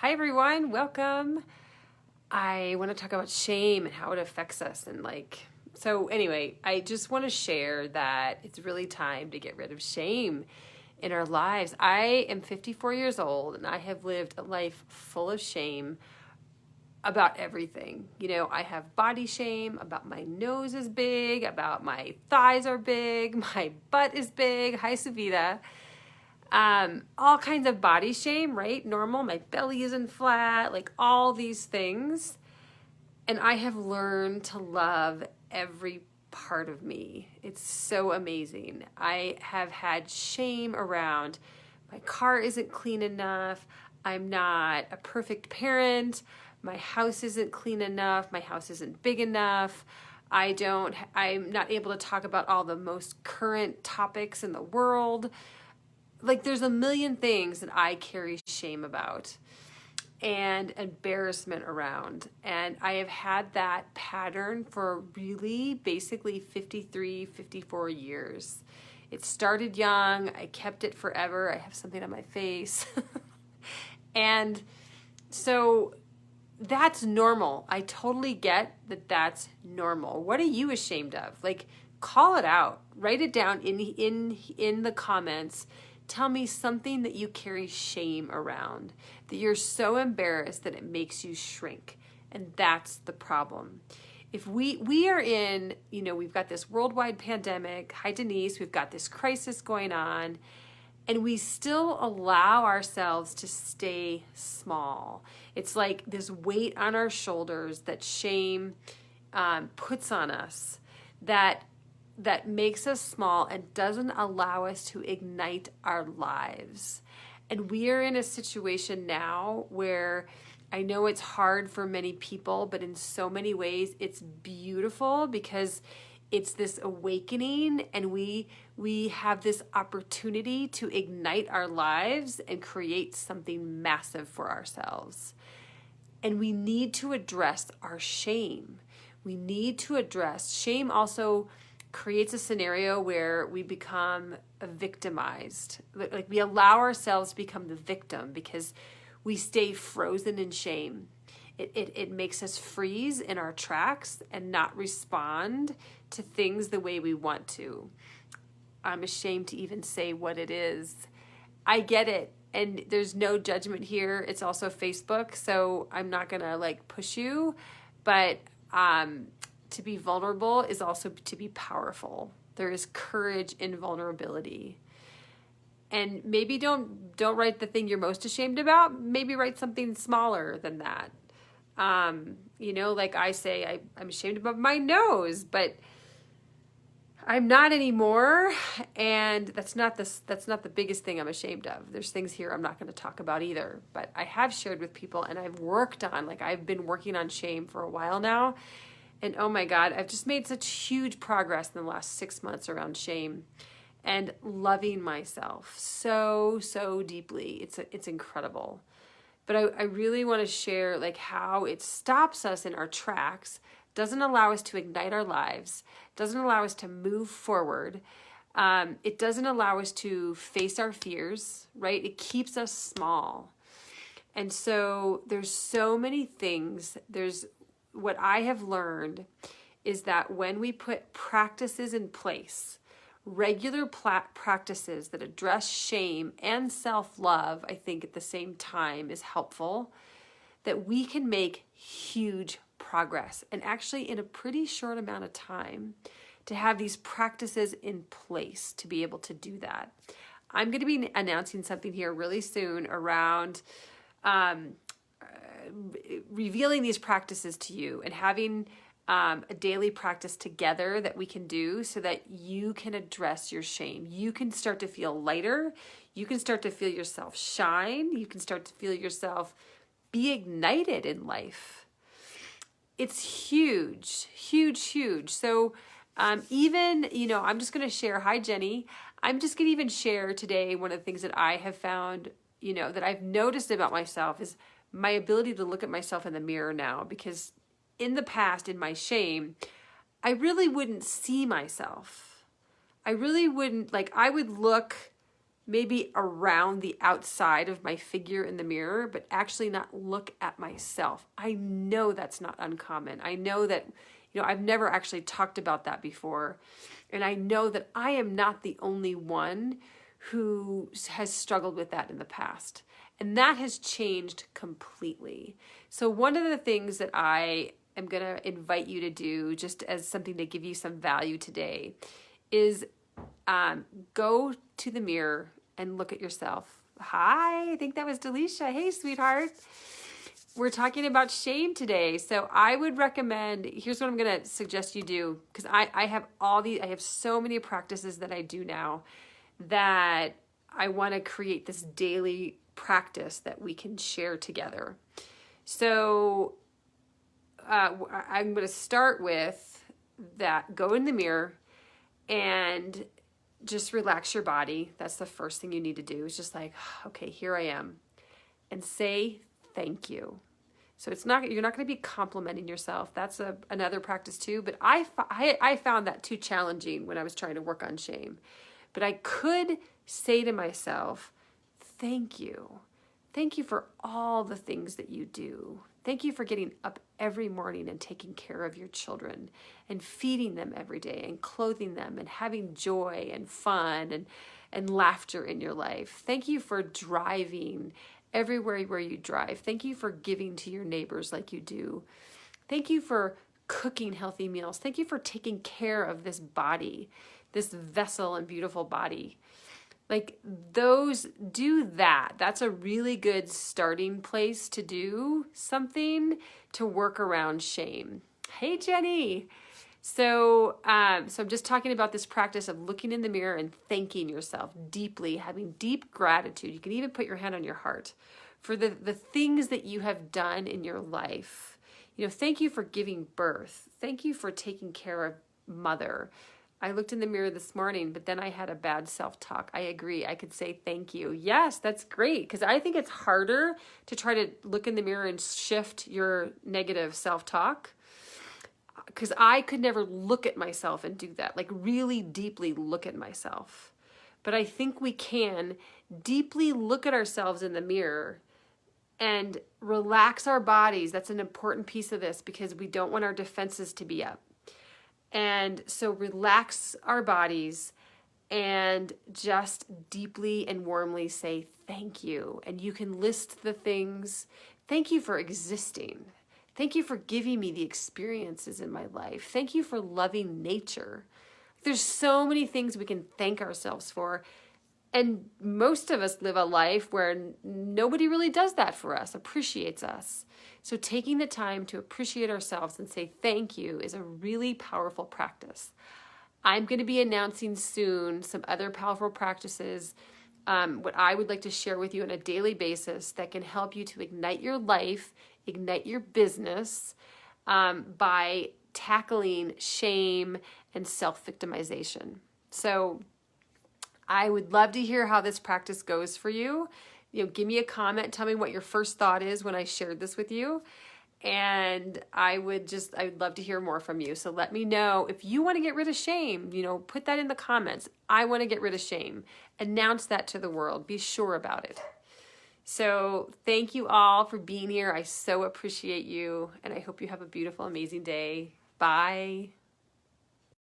Hi everyone, welcome. I want to talk about shame and how it affects us so anyway, I just want to share that it's really time to get rid of shame in our lives. I am 54 years old and I have lived a life full of shame about everything. I have body shame about my nose is big, about my thighs are big, my butt is big. Hi, Savita. All kinds of body shame, right? Normal, my belly isn't flat, like all these things. And I have learned to love every part of me. It's so amazing. I have had shame around my car isn't clean enough. I'm not a perfect parent. My house isn't clean enough. My house isn't big enough. I'm not able to talk about all the most current topics in the world. Like there's a million things that I carry shame about and embarrassment around. And I have had that pattern for really basically 53, 54 years. It started young. I kept it forever. I have something on my face. And so that's normal. I totally get that that's normal. What are you ashamed of? Like, call it out. Write it down in the comments. Tell me something that you carry shame around, that you're so embarrassed that it makes you shrink. And that's the problem. If we are in, we've got this worldwide pandemic. Hi, Denise. We've got this crisis going on. And we still allow ourselves to stay small. It's like this weight on our shoulders that shame puts on us that makes us small and doesn't allow us to ignite our lives. And we are in a situation now where I know it's hard for many people, but in so many ways it's beautiful because it's this awakening and we have this opportunity to ignite our lives and create something massive for ourselves. And we need to address our shame. We need to address shame also creates a scenario where we become victimized. Like we allow ourselves to become the victim because we stay frozen in shame. It makes us freeze in our tracks and not respond to things the way we want to. I'm ashamed to even say what it is. I get it. And there's no judgment here. It's also Facebook, so I'm not going to push you. But to be vulnerable is also to be powerful. There is courage in vulnerability. And maybe don't write the thing you're most ashamed about. Maybe write something smaller than that. Like I say, I'm ashamed about my nose, but I'm not anymore. And that's not the biggest thing I'm ashamed of. There's things here I'm not going to talk about either, but I have shared with people and I've been working on shame for a while now. And oh my God, I've just made such huge progress in the last 6 months around shame and loving myself so, so deeply. It's incredible. But I really want to share how it stops us in our tracks, doesn't allow us to ignite our lives, doesn't allow us to move forward. It doesn't allow us to face our fears, right? It keeps us small. And so there's so many things. What I have learned is that when we put practices in place, regular practices that address shame and self-love, I think at the same time is helpful, that we can make huge progress and actually in a pretty short amount of time to have these practices in place to be able to do that. I'm going to be announcing something here really soon around revealing these practices to you and having a daily practice together that we can do so that you can address your shame. You can start to feel lighter. You can start to feel yourself shine. You can start to feel yourself be ignited in life. It's huge, huge, huge. So even, I'm just going to share, hi, Jenny. I'm just going to even share today one of the things that I have found, that I've noticed about myself is my ability to look at myself in the mirror now, because in the past, in my shame, I really wouldn't see myself. I really wouldn't, I would look maybe around the outside of my figure in the mirror, but actually not look at myself. I know that's not uncommon. I know that, I've never actually talked about that before. And I know that I am not the only one who has struggled with that in the past. And that has changed completely. So one of the things that I am going to invite you to do, just as something to give you some value today, is go to the mirror and look at yourself. Hi, I think that was Delisha. Hey, sweetheart. We're talking about shame today. So I would recommend, here's what I'm going to suggest you do, because I have so many practices that I do now that I want to create this daily practice that we can share together. So I'm going to start with that. Go in the mirror and just relax your body. That's the first thing you need to do. It's just like, okay, here I am. And say thank you. So you're not going to be complimenting yourself. That's another practice too. But I found that too challenging when I was trying to work on shame. But I could say to myself, thank you. Thank you for all the things that you do. Thank you for getting up every morning and taking care of your children and feeding them every day and clothing them and having joy and fun and laughter in your life. Thank you for driving everywhere where you drive. Thank you for giving to your neighbors like you do. Thank you for cooking healthy meals. Thank you for taking care of this body, this vessel and beautiful body. Like do that. That's a really good starting place to do something to work around shame. Hey, Jenny. So I'm just talking about this practice of looking in the mirror and thanking yourself deeply, having deep gratitude. You can even put your hand on your heart for the things that you have done in your life. Thank you for giving birth. Thank you for taking care of mother. I looked in the mirror this morning, but then I had a bad self-talk. I agree. I could say thank you. Yes, that's great. Because I think it's harder to try to look in the mirror and shift your negative self-talk. Because I could never look at myself and do that, like really deeply look at myself. But I think we can deeply look at ourselves in the mirror and relax our bodies. That's an important piece of this because we don't want our defenses to be up. And so relax our bodies and just deeply and warmly say thank you. And you can list the things. Thank you for existing. Thank you for giving me the experiences in my life. Thank you for loving nature. There's so many things we can thank ourselves for. And most of us live a life where nobody really does that for us, appreciates us. So taking the time to appreciate ourselves and say thank you is a really powerful practice. I'm going to be announcing soon some other powerful practices, what I would like to share with you on a daily basis that can help you to ignite your life, ignite your business by tackling shame and self-victimization. So I would love to hear how this practice goes for you. Give me a comment. Tell me what your first thought is when I shared this with you. And I'd love to hear more from you. So let me know if you want to get rid of shame, put that in the comments. I want to get rid of shame. Announce that to the world. Be sure about it. So thank you all for being here. I so appreciate you. And I hope you have a beautiful, amazing day. Bye.